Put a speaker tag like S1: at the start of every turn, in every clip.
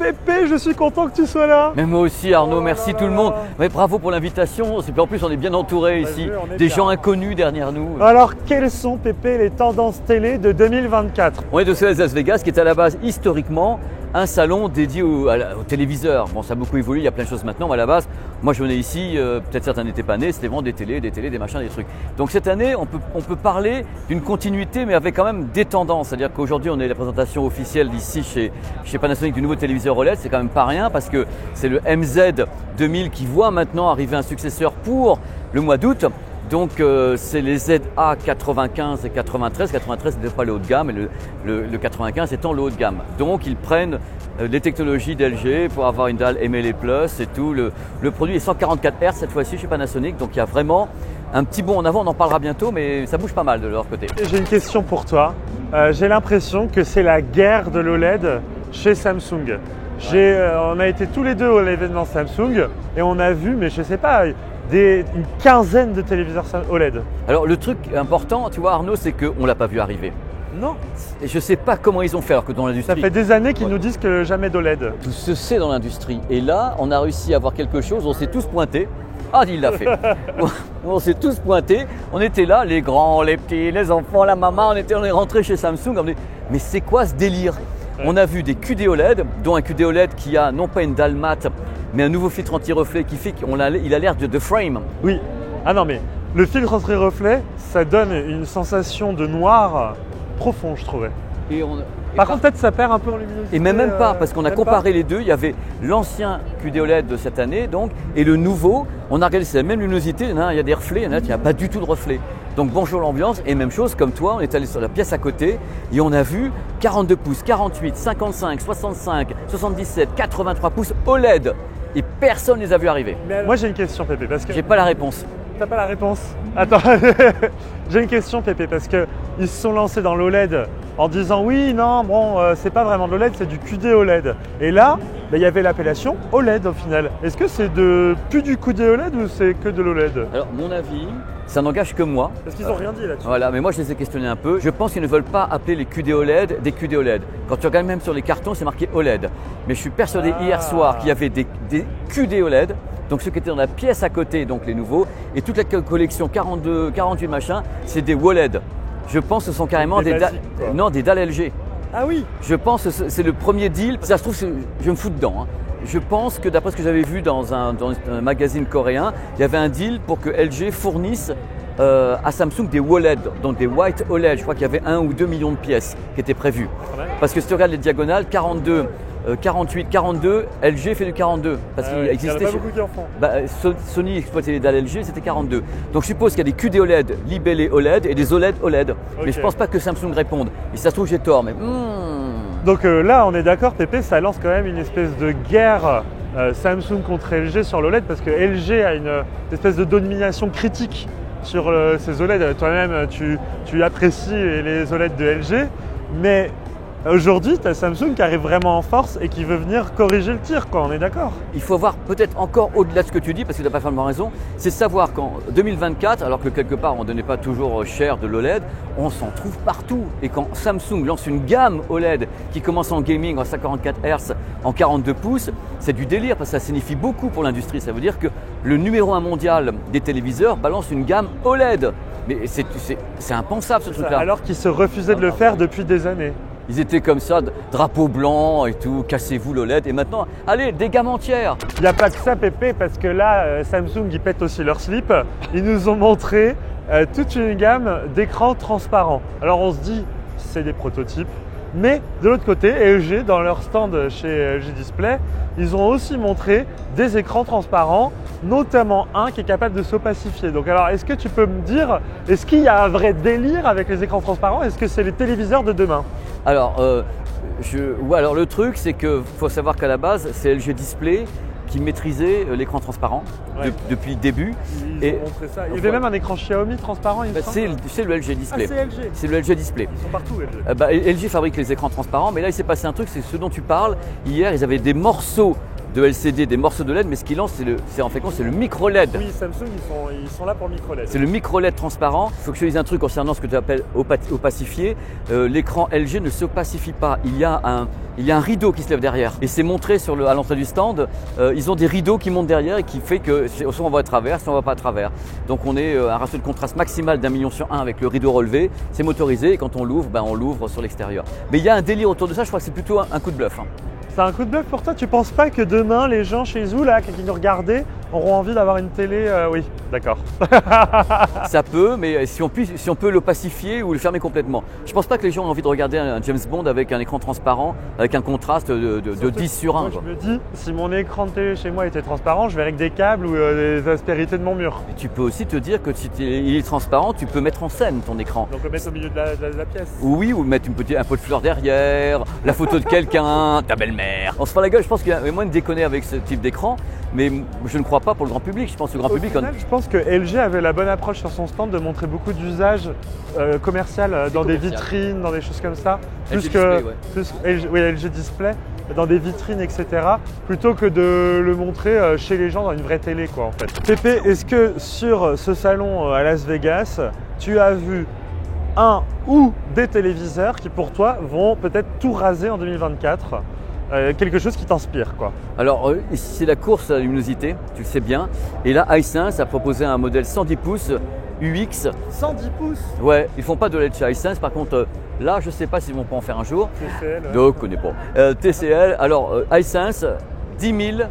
S1: Pépé, je suis content que tu sois là.
S2: Mais moi aussi Arnaud,
S1: Oh
S2: merci
S1: là
S2: tout le
S1: là.
S2: monde. Ouais, bravo pour l'invitation. En plus on est bien entouré
S1: Vas-y,
S2: ici,
S1: on est
S2: des
S1: bien.
S2: gens inconnus derrière nous.
S1: Alors, quelles sont, Pépé, les tendances télé de 2024?
S2: On est au CES Las Vegas qui est à la base historiquement un salon dédié aux téléviseurs. Bon, ça a beaucoup évolué, il y a plein de choses maintenant, mais à la base, moi je venais ici, peut-être certains n'étaient pas nés, c'était vraiment des télés, des machins, des trucs. Donc cette année, on peut parler d'une continuité, mais avec quand même des tendances. C'est-à-dire qu'aujourd'hui, on est la présentation officielle ici chez Panasonic du nouveau téléviseur OLED, c'est quand même pas rien parce que c'est le MZ 2000 qui voit maintenant arriver un successeur pour le mois d'août. Donc c'est les ZA 95 et 93. 93 n'était pas le haut de gamme et le 95 étant le haut de gamme. Donc ils prennent les technologies d'LG pour avoir une dalle MLA Plus et tout. Le produit est 144 Hz cette fois-ci chez Panasonic. Donc il y a vraiment un petit bond en avant, on en parlera bientôt, mais ça bouge pas mal de leur côté.
S1: J'ai une question pour toi. J'ai l'impression que c'est la guerre de l'OLED chez Samsung. On a été tous les deux à l'événement Samsung et on a vu, mais je sais pas, une quinzaine de téléviseurs OLED.
S2: Alors le truc important, tu vois Arnaud, c'est qu'on ne l'a pas vu arriver.
S1: Non.
S2: Et je ne sais pas comment ils ont fait alors que dans l'industrie…
S1: Ça fait des années qu'ils nous disent que jamais d'OLED.
S2: Tout se sait dans l'industrie. Et là, on a réussi à avoir quelque chose, on s'est tous pointés. Ah, il l'a fait. On s'est tous pointés. On était là, les grands, les petits, les enfants, la maman. On est rentrés chez Samsung. On dit, mais c'est quoi ce délire? On a vu des QD OLED, dont un QD OLED qui a non pas une dalle mat, mais un nouveau filtre anti-reflet qui fait qu'il a l'air de frame.
S1: Oui. Ah non, mais le filtre anti-reflet, ça donne une sensation de noir profond, je trouvais. Par contre, peut-être ça perd un peu en luminosité.
S2: Et même pas, parce qu'on a
S1: même
S2: comparé les deux. Il y avait l'ancien QD OLED de cette année, donc, et le nouveau. On a regardé, c'est la même luminosité. Il y a des reflets, il y en a, il n'y a pas du tout de reflets. Donc bonjour l'ambiance. Et même chose, comme toi, on est allé sur la pièce à côté et on a vu 42 pouces, 48, 55, 65, 77, 83 pouces OLED. Et personne ne les a vus arriver.
S1: Moi, j'ai une question, Pépé, parce que…
S2: J'ai pas la réponse.
S1: T'as pas la réponse? Attends, j'ai une question, Pépé, parce qu'ils se sont lancés dans l'OLED en disant oui, non, bon, c'est pas vraiment de l'OLED, c'est du QD OLED. Et là, il y avait l'appellation OLED au final. Est-ce que c'est plus du QD OLED ou c'est que de l'OLED?
S2: Alors, mon avis, ça n'engage que moi.
S1: Parce qu'ils n'ont rien dit là-dessus.
S2: Voilà, mais moi je les ai questionnés un peu. Je pense qu'ils ne veulent pas appeler les QD OLED des QD OLED. Quand tu regardes même sur les cartons, c'est marqué OLED. Mais je suis persuadé hier soir qu'il y avait des QD OLED. Donc ceux qui étaient dans la pièce à côté, donc les nouveaux, et toute la collection 42, 48 machin, c'est des OLED. Je pense que ce sont carrément des dalles LG.
S1: Ah oui.
S2: Je pense que c'est le premier deal. Ça se trouve, je me fous dedans. Hein. Je pense que d'après ce que j'avais vu dans un magazine coréen, il y avait un deal pour que LG fournisse à Samsung des OLED, donc des White OLED. Je crois qu'il y avait 1 ou 2 millions de pièces qui étaient prévues. Parce que si tu regardes les diagonales, 42, 48, 42, LG fait du 42. Parce qu'il existait.
S1: Il y en a pas beaucoup qui en font.
S2: Sony exploitait les dalles LG, c'était 42. Donc je suppose qu'il y a des QD OLED libellés OLED et des OLED OLED. Okay. Mais je pense pas que Samsung réponde. Et si ça se trouve, j'ai tort. Mais
S1: Donc là, on est d'accord, Pépé, ça lance quand même une espèce de guerre Samsung contre LG sur l'OLED parce que LG a une espèce de domination critique sur ces OLED. Toi-même, tu apprécies les OLED de LG, mais aujourd'hui, tu as Samsung qui arrive vraiment en force et qui veut venir corriger le tir, quoi, on est d'accord?
S2: Il faut voir peut-être encore au-delà de ce que tu dis, parce que tu n'as pas vraiment raison, c'est savoir qu'en 2024, alors que quelque part on ne donnait pas toujours cher de l'OLED, on s'en trouve partout. Et quand Samsung lance une gamme OLED qui commence en gaming en 144 Hz, en 42 pouces, c'est du délire, parce que ça signifie beaucoup pour l'industrie. Ça veut dire que le numéro 1 mondial des téléviseurs balance une gamme OLED. Mais c'est impensable ce truc-là.
S1: Alors qu'ils se refusaient de le faire depuis des années.
S2: Ils étaient comme ça, drapeau blanc et tout, cassez-vous l'OLED. Et maintenant, allez, des gammes entières.
S1: Il n'y a pas que ça, Pépé, parce que là, Samsung, ils pètent aussi leur slip. Ils nous ont montré toute une gamme d'écrans transparents. Alors on se dit, c'est des prototypes. Mais de l'autre côté, LG, dans leur stand chez LG Display, ils ont aussi montré des écrans transparents, notamment un qui est capable de s'opacifier. Donc alors, est-ce que tu peux me dire, est-ce qu'il y a un vrai délire avec les écrans transparents? Est-ce que c'est les téléviseurs de demain?
S2: Alors, alors le truc, c'est qu'il faut savoir qu'à la base, c'est LG Display qui maîtrisait l'écran transparent depuis le début.
S1: Ils ont montré ça. Il y avait même un écran Xiaomi transparent, il me semble.
S2: C'est le LG Display.
S1: Ah, c'est LG.
S2: C'est le LG Display.
S1: Ils sont partout, LG.
S2: LG fabrique les écrans transparents, mais là il s'est passé un truc, c'est ce dont tu parles. Hier, ils avaient des morceaux de LCD, des morceaux de LED, mais ce qu'ils lancent, c'est en fait c'est le micro LED.
S1: Oui, Samsung, ils sont là pour le micro LED.
S2: C'est le micro LED transparent. Il faut que je te dise un truc concernant ce que tu appelles opacifier. L'écran LG ne s'opacifie pas. Il y a un rideau qui se lève derrière. Et c'est montré à l'entrée du stand. Ils ont des rideaux qui montent derrière et qui fait que soit on va à travers, soit on va pas à travers. Donc on est à un ratio de contraste maximal d'1 million sur 1 avec le rideau relevé. C'est motorisé et quand on l'ouvre, on l'ouvre sur l'extérieur. Mais il y a un délire autour de ça. Je crois que c'est plutôt un coup de bluff.
S1: C'est un coup de bluff pour toi? Tu penses pas que demain, les gens chez vous, là, qui nous regardaient, auront envie d'avoir une télé Oui, d'accord.
S2: Ça peut, mais si on peut le pacifier ou le fermer complètement. Je pense pas que les gens aient envie de regarder un James Bond avec un écran transparent, avec un contraste de 10 sur 1.
S1: Moi, je me dis, si mon écran de télé chez moi était transparent, je verrais que des câbles ou des aspérités de mon mur.
S2: Et tu peux aussi te dire que si il est transparent, tu peux mettre en scène ton écran.
S1: Donc le mettre au milieu de la pièce.
S2: Oui, ou mettre un pot de fleurs derrière, la photo de quelqu'un, ta belle-mère. On se fait la gueule, je pense qu'il y a moins de déconner avec ce type d'écran, mais je ne crois pas pour le grand public. Je pense que le grand public.
S1: Final, je pense que LG avait la bonne approche sur son stand de montrer beaucoup d'usages commercial dans des vitrines, dans des choses comme ça. LG Display, dans des vitrines, etc. Plutôt que de le montrer chez les gens dans une vraie télé, quoi, en fait. Pépé, est-ce que sur ce salon à Las Vegas, tu as vu un ou des téléviseurs qui, pour toi, vont peut-être tout raser en 2024 quelque chose qui t'inspire, quoi? Alors,
S2: ici, c'est la course à la luminosité, tu le sais bien. Et là, Hisense a proposé un modèle 110 pouces UX.
S1: 110 pouces?
S2: Ouais, ils font pas de LED chez Hisense. Par contre, là, je ne sais pas s'ils vont pas en faire un jour.
S1: TCL.
S2: Donc, je ne connais pas. TCL, alors, Hisense, 10 000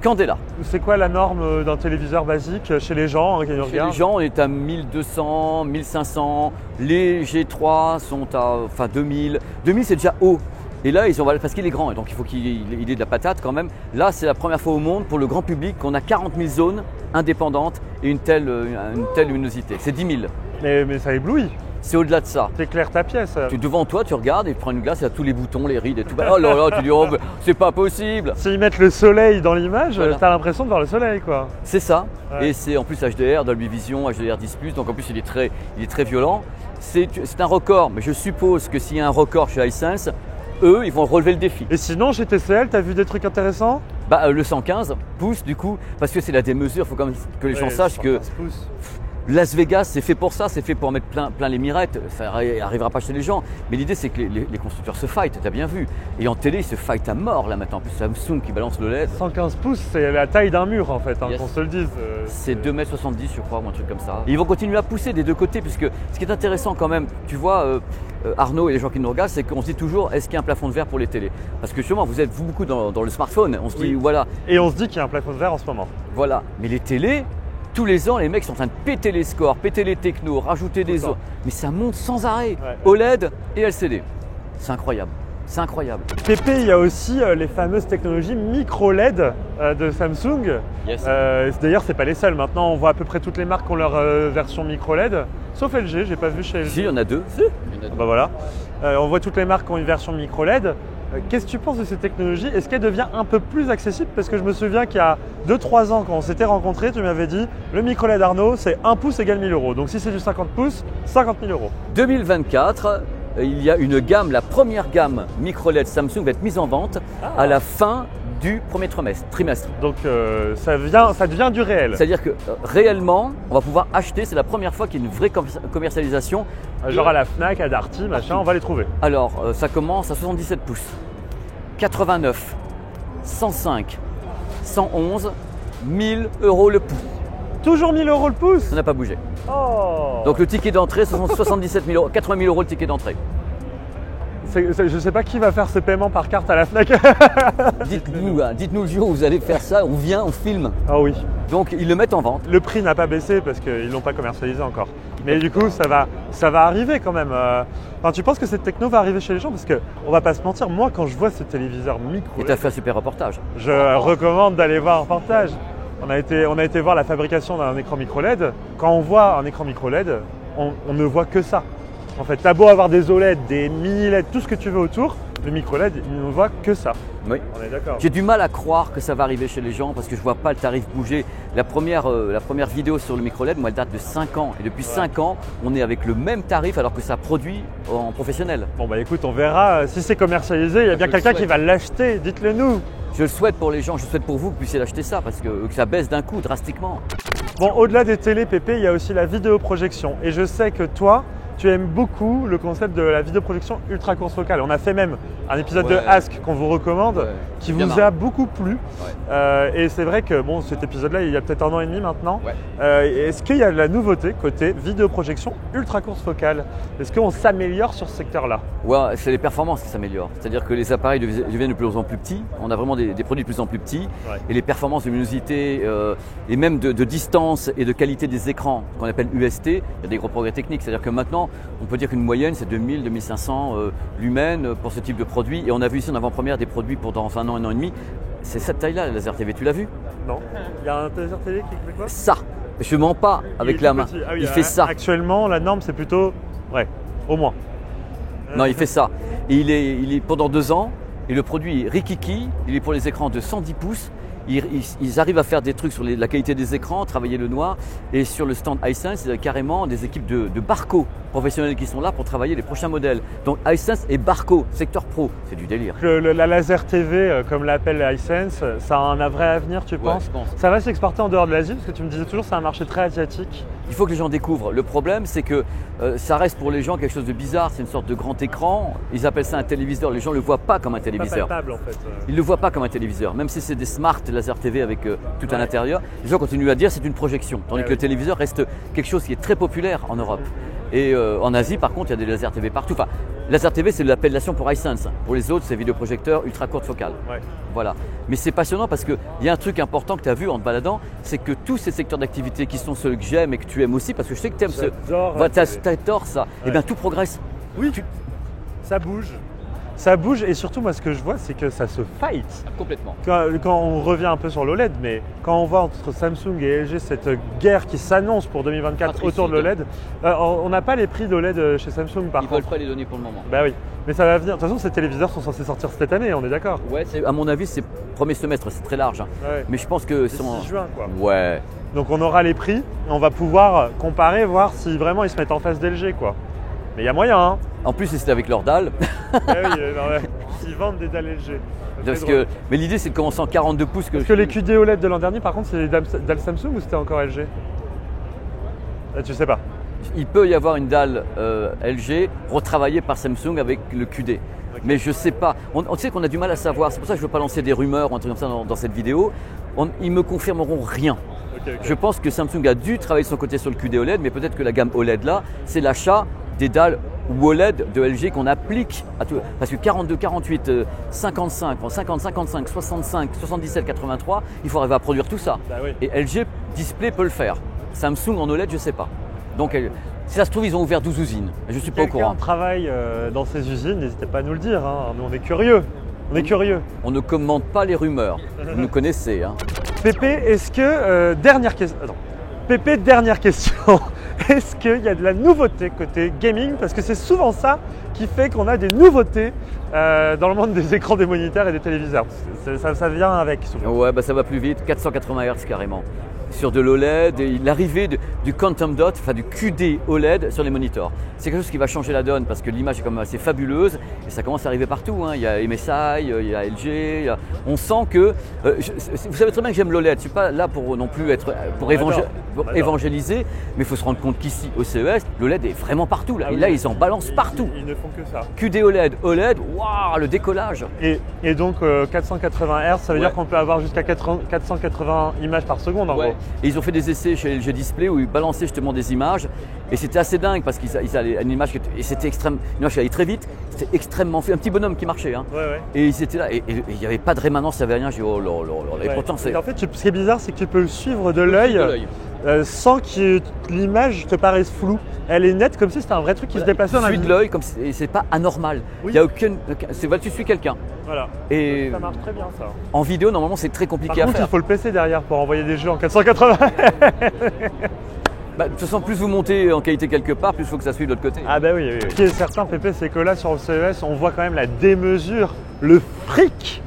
S2: Candela.
S1: C'est quoi la norme d'un téléviseur basique chez les gens qui nous regardent?
S2: Chez les gens, on est à 1200, 1500. Les G3 sont à 2000. 2000, c'est déjà haut. Et là, parce qu'il est grand, et donc il faut qu'il ait de la patate quand même. Là, c'est la première fois au monde pour le grand public qu'on a 40 000 zones indépendantes et une telle luminosité. C'est 10 000.
S1: Mais ça éblouit.
S2: C'est au-delà de ça.
S1: T'éclaires ta pièce.
S2: Devant toi, tu regardes et tu prends une glace, il y a tous les boutons, les rides et tout. Oh là là, tu dis, oh, c'est pas possible.
S1: S'ils mettent le soleil dans l'image,
S2: voilà.
S1: T'as l'impression de voir le soleil, quoi.
S2: C'est ça.
S1: Ouais.
S2: Et c'est en plus HDR, Dolby Vision, HDR 10+, donc en plus il est très violent. C'est un record, mais je suppose que s'il y a un record chez Hisense, eux, ils vont relever le défi.
S1: Et sinon, chez TCL, t'as vu des trucs intéressants?
S2: Le 115 pouces, du coup, parce que c'est la démesure, il faut quand même que les gens sachent que Las Vegas, c'est fait pour ça, c'est fait pour mettre plein les mirettes. Ça n'arrivera pas chez les gens. Mais l'idée, c'est que les constructeurs se fight, t'as bien vu. Et en télé, ils se fight à mort, là, maintenant. En plus, Samsung qui balance le LED.
S1: 115 pouces, c'est la taille d'un mur, en fait,
S2: Yes.
S1: qu'on se le dise.
S2: C'est 2,70 m, je crois, ou un truc comme ça. Et ils vont continuer à pousser des deux côtés, puisque ce qui est intéressant quand même, tu vois, Arnaud et les gens qui nous regardent, c'est qu'on se dit toujours, est-ce qu'il y a un plafond de verre pour les télés? Parce que justement, vous êtes beaucoup dans le smartphone. On se dit, voilà.
S1: Et on se dit qu'il y a un plafond de verre en ce moment.
S2: Voilà. Mais les télés, tous les ans, les mecs sont en train de péter les scores, péter les technos, rajouter des zones. Mais ça monte sans arrêt. Ouais. OLED et LCD. C'est incroyable. C'est incroyable.
S1: Pépé, il y a aussi les fameuses technologies micro-LED de Samsung.
S2: Yes.
S1: D'ailleurs, c'est pas les seuls. Maintenant, on voit à peu près toutes les marques qui ont leur version micro-LED. Sauf LG, j'ai pas vu chez LG.
S2: Si, il y en a deux.
S1: Si. Bah voilà. On voit toutes les marques qui ont une version micro-LED. Qu'est-ce que tu penses de cette technologie? Est-ce qu'elle devient un peu plus accessible? Parce que je me souviens qu'il y a 2-3 ans, quand on s'était rencontrés, tu m'avais dit le micro-LED Arnaud, c'est 1 pouce égale 1000 €. Donc si c'est du 50 pouces, 50 000 €.
S2: 2024, il y a une gamme, la première gamme micro-LED Samsung va être mise en vente à la fin du premier trimestre.
S1: Donc ça devient du réel.
S2: C'est-à-dire que réellement, on va pouvoir acheter, c'est la première fois qu'il y a une vraie commercialisation.
S1: Genre à la Fnac, à Darty, machin, on va les trouver.
S2: Alors, ça commence à 77 pouces, 89, 105, 111, 1000 € le pouce.
S1: Toujours 1000 € le pouce?
S2: Ça n'a pas bougé.
S1: Oh.
S2: Donc le ticket d'entrée, ce sont 77 000 €, 80 000 € le ticket d'entrée.
S1: Je ne sais pas qui va faire ce paiement par carte à la Fnac.
S2: Dites-nous le jour où vous allez faire ça, on vient, on filme.
S1: Ah oui.
S2: Donc ils le mettent en vente.
S1: Le prix n'a pas baissé parce qu'ils ne l'ont pas commercialisé encore. Mais du coup, ça va arriver quand même. Enfin, tu penses que cette techno va arriver chez les gens? Parce qu'on va pas se mentir, moi quand je vois ce téléviseur micro,
S2: et tu as fait un super reportage.
S1: Je recommande d'aller voir un reportage. On a été voir la fabrication d'un écran micro LED. Quand on voit un écran micro LED, on ne voit que ça. En fait, t'as beau avoir des OLED, des mini LED, tout ce que tu veux autour, le micro LED, il ne voit que ça.
S2: Oui.
S1: On est d'accord.
S2: J'ai du mal à croire que ça va arriver chez les gens parce que je ne vois pas le tarif bouger. La première vidéo sur le micro LED, moi, elle date de 5 ans. Et depuis 5 ans, on est avec le même tarif alors que ça produit en professionnel.
S1: Bon bah écoute, on verra. Si c'est commercialisé, il y a bien quelqu'un qui va l'acheter. Dites-le nous.
S2: Je le souhaite pour les gens, je souhaite pour vous que vous puissiez l'acheter ça parce que ça baisse d'un coup drastiquement.
S1: Bon, au-delà des télés, Pépé, il y a aussi la vidéoprojection. Et je sais que toi, tu aimes beaucoup le concept de la vidéoprojection ultra course focale. On a fait même un épisode de Ask qu'on vous recommande, qui vous a beaucoup plu. Et c'est vrai que bon, cet épisode-là, il y a peut-être 1 an et demi maintenant. Est-ce qu'il y a de la nouveauté côté vidéoprojection ultra course focale? Est-ce qu'on s'améliore sur ce secteur-là?
S2: Ouais, c'est les performances qui s'améliorent. C'est-à-dire que les appareils deviennent de plus en plus petits. On a vraiment des produits de plus en plus petits. Et les performances de luminosité et même de distance et de qualité des écrans, qu'on appelle UST, il y a des gros progrès techniques. C'est-à-dire que maintenant, on peut dire qu'une moyenne, c'est 2000, 2500 lumens pour ce type de produit. Et on a vu ici en avant-première des produits pour dans 1 an, 1 an et demi. C'est cette taille-là, la laser TV. Tu l'as vu?
S1: Non. Il y a un laser TV qui fait quoi?
S2: Ça. Je mens pas avec la main.
S1: Ah oui,
S2: il fait ça.
S1: Actuellement, la norme, c'est plutôt, au moins.
S2: Non, il fait ça. Et il est pendant 2 ans. Et le produit est rikiki. Il est pour les écrans de 110 pouces. Ils arrivent à faire des trucs sur la qualité des écrans, travailler le noir. Et sur le stand iSense, il y a carrément des équipes de Barco professionnels qui sont là pour travailler les prochains modèles. Donc iSense et Barco, secteur pro, c'est du délire.
S1: La laser TV, comme l'appelle iSense, ça a un vrai avenir, tu penses?
S2: Je pense.
S1: Ça va s'exporter en dehors de l'Asie? Parce que tu me disais toujours que c'est un marché très asiatique.
S2: Il faut que les gens découvrent. Le problème, c'est que ça reste pour les gens quelque chose de bizarre. C'est une sorte de grand écran. Ils appellent ça un téléviseur. Les gens ne le voient pas comme un téléviseur.
S1: Pas palpable, en fait.
S2: Ils ne le voient pas comme un téléviseur. Même si c'est des smart laser TV avec tout à l'intérieur, les gens continuent à dire c'est une projection. Tandis que le téléviseur reste quelque chose qui est très populaire en Europe. Et en Asie, par contre, il y a des laser TV partout. Enfin, laser TV, c'est l'appellation pour iSense. Pour les autres, c'est vidéoprojecteur ultra courte focale. Voilà. Mais c'est passionnant parce qu'il y a un truc important que tu as vu en te baladant, c'est que tous ces secteurs d'activité qui sont ceux que j'aime et que tu aimes aussi, parce que je sais que tu aimes t'adores ça, et bien tout progresse.
S1: Oui, ça bouge. Ça bouge et surtout, moi, ce que je vois, c'est que ça se fight.
S2: Complètement.
S1: Quand on revient un peu sur l'OLED, mais quand on voit entre Samsung et LG cette guerre qui s'annonce pour 2024 autour de l'OLED, on n'a pas les prix d'OLED chez Samsung par contre.
S2: Ils ne veulent pas les donner pour le moment.
S1: Bah oui, mais ça va venir. De toute façon, ces téléviseurs sont censés sortir cette année, on est d'accord?
S2: Ouais, à mon avis, c'est premier semestre, c'est très large. Hein. Mais je pense que
S1: c'est 6 juin, quoi.
S2: Ouais.
S1: Donc on aura les prix, on va pouvoir comparer, voir si vraiment ils se mettent en face d'LG, quoi. Mais il y a moyen, hein.
S2: En plus, c'est avec leur dalle.
S1: Ils vendent des dalles LG.
S2: Mais l'idée, c'est de commencer en 42 pouces.
S1: Parce que les QD OLED de l'an dernier, par contre, c'est les dalles Samsung ou c'était encore LG? Tu sais pas.
S2: Il peut y avoir une dalle LG retravaillée par Samsung avec le QD. Mais je sais pas. On sait qu'on a du mal à savoir. C'est pour ça que je ne veux pas lancer des rumeurs ou un truc comme ça dans cette vidéo. Ils me confirmeront rien. Je pense que Samsung a dû travailler de son côté sur le QD OLED, mais peut-être que la gamme OLED là, c'est l'achat des dalles OLED de LG qu'on applique à tout. Parce que 42, 48, 55, 50, 55, 65, 77, 83, il faut arriver à produire tout ça. Et LG Display peut le faire. Samsung en OLED, je ne sais pas. Donc si ça se trouve, ils ont ouvert 12 usines. Je ne suis pas au courant.
S1: Quelqu'un travaille dans ces usines, n'hésitez pas à nous le dire. Hein. Nous, on est curieux.
S2: On ne commente pas les rumeurs. Vous nous connaissez. Hein.
S1: Pépé, est-ce que… dernière question. Pépé, dernière question. Est-ce qu'il y a de la nouveauté côté gaming? Parce que c'est souvent ça qui fait qu'on a des nouveautés dans le monde des écrans, des moniteurs et des téléviseurs. Ça vient avec souvent.
S2: Ouais, ça va plus vite, 480 Hz carrément. Sur de l'OLED et l'arrivée du Quantum Dot, enfin du QD OLED sur les moniteurs. C'est quelque chose qui va changer la donne parce que l'image est quand même assez fabuleuse et ça commence à arriver partout. Hein. Il y a MSI, il y a LG, on sent que… vous savez très bien que j'aime l'OLED, je ne suis pas là pour non plus être pour évangéliser, mais il faut se rendre compte qu'ici au CES, l'OLED est vraiment partout. Là, là ils en balancent partout.
S1: Ils ne font que ça.
S2: QD OLED, waouh, le décollage.
S1: Et donc 480 Hz, ça veut dire qu'on peut avoir jusqu'à 480 images par seconde en gros.
S2: Et ils ont fait des essais chez LG Display où ils balançaient justement des images et c'était assez dingue parce qu'ils avaient une image et c'était une image qui allait très vite, c'était extrêmement fait, un petit bonhomme qui marchait. Hein. Et ils étaient là et il n'y avait pas de rémanence, il n'y avait rien. J'ai dit oh là là là. Et pourtant c'est…
S1: En fait, ce qui est bizarre, c'est que tu peux le suivre de l'œil sans que l'image te paraisse floue. Elle est nette comme si c'était un vrai truc qui se déplaçait dans la vie.
S2: Tu suis de l'œil comme et c'est pas anormal. Il y a aucune… tu suis quelqu'un.
S1: Voilà.
S2: Et
S1: ça marche très bien ça.
S2: En vidéo, normalement, c'est très compliqué à faire.
S1: Par contre, il faut le PC derrière pour envoyer des jeux en 480.
S2: De toute façon, plus vous montez en qualité quelque part, plus il faut que ça suive de l'autre côté.
S1: Ah bah oui. Ce qui est certain, Pépé, c'est que là sur le CES, on voit quand même la démesure, le fric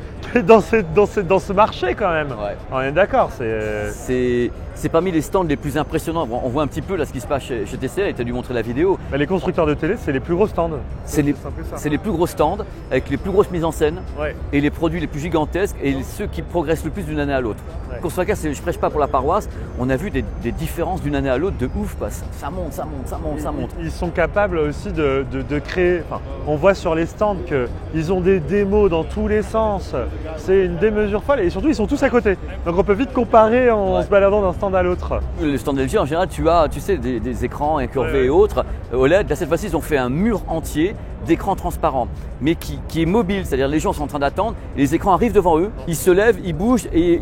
S1: dans ce marché quand même. On est d'accord.
S2: C'est c'est parmi les stands les plus impressionnants. Bon, on voit un petit peu là ce qui se passe chez TCL, et tu as dû montrer la vidéo.
S1: Bah, les constructeurs de télé, c'est les plus gros stands.
S2: C'est les plus gros stands avec les plus grosses mises en scène
S1: Ouais.
S2: et les produits les plus gigantesques et ceux qui progressent le plus d'une année à l'autre.
S1: Ouais.
S2: Constructeur, je prêche pas pour la paroisse, on a vu des différences d'une année à l'autre de ouf. Ça monte, ça monte, ça monte, ça monte.
S1: Ils sont capables aussi de créer, enfin, on voit sur les stands qu'ils ont des démos dans tous les sens. C'est une démesure folle et surtout ils sont tous à côté. Donc on peut vite comparer en se baladant d'un stand à l'autre.
S2: Le stand LG en général, tu sais, des écrans incurvés et autres OLED. Là cette fois-ci ils ont fait un mur entier d'écrans transparents, mais qui est mobile, c'est-à-dire les gens sont en train d'attendre, et les écrans arrivent devant eux, ils se lèvent, ils bougent et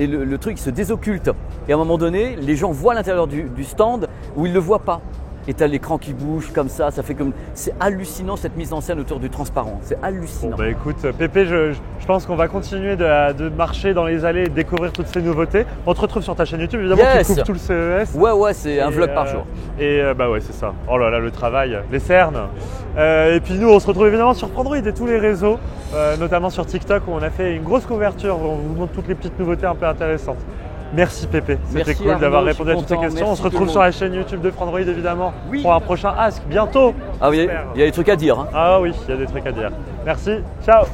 S2: le truc il se désocculte. Et à un moment donné, les gens voient l'intérieur du stand où ils ne le voient pas. Et tu as l'écran qui bouge comme ça fait comme… C'est hallucinant cette mise en scène autour du transparent, c'est hallucinant.
S1: Bon bah écoute Pépé, je pense qu'on va continuer de marcher dans les allées et de découvrir toutes ces nouveautés. On te retrouve sur ta chaîne YouTube, évidemment, tu couvres tout le CES.
S2: Ouais, c'est un vlog par jour.
S1: Et bah ouais, c'est ça. Oh là là, le travail, les cernes. Et puis nous, on se retrouve évidemment sur Frandroid et tous les réseaux, notamment sur TikTok où on a fait une grosse couverture, où on vous montre toutes les petites nouveautés un peu intéressantes. Merci Pépé, c'était cool d'avoir répondu à toutes ces questions. On se retrouve sur la chaîne YouTube de Frandroid évidemment pour un prochain Ask bientôt.
S2: Ah oui, il y a des trucs à dire.
S1: Ah oui, il y a des trucs à dire. Merci, ciao.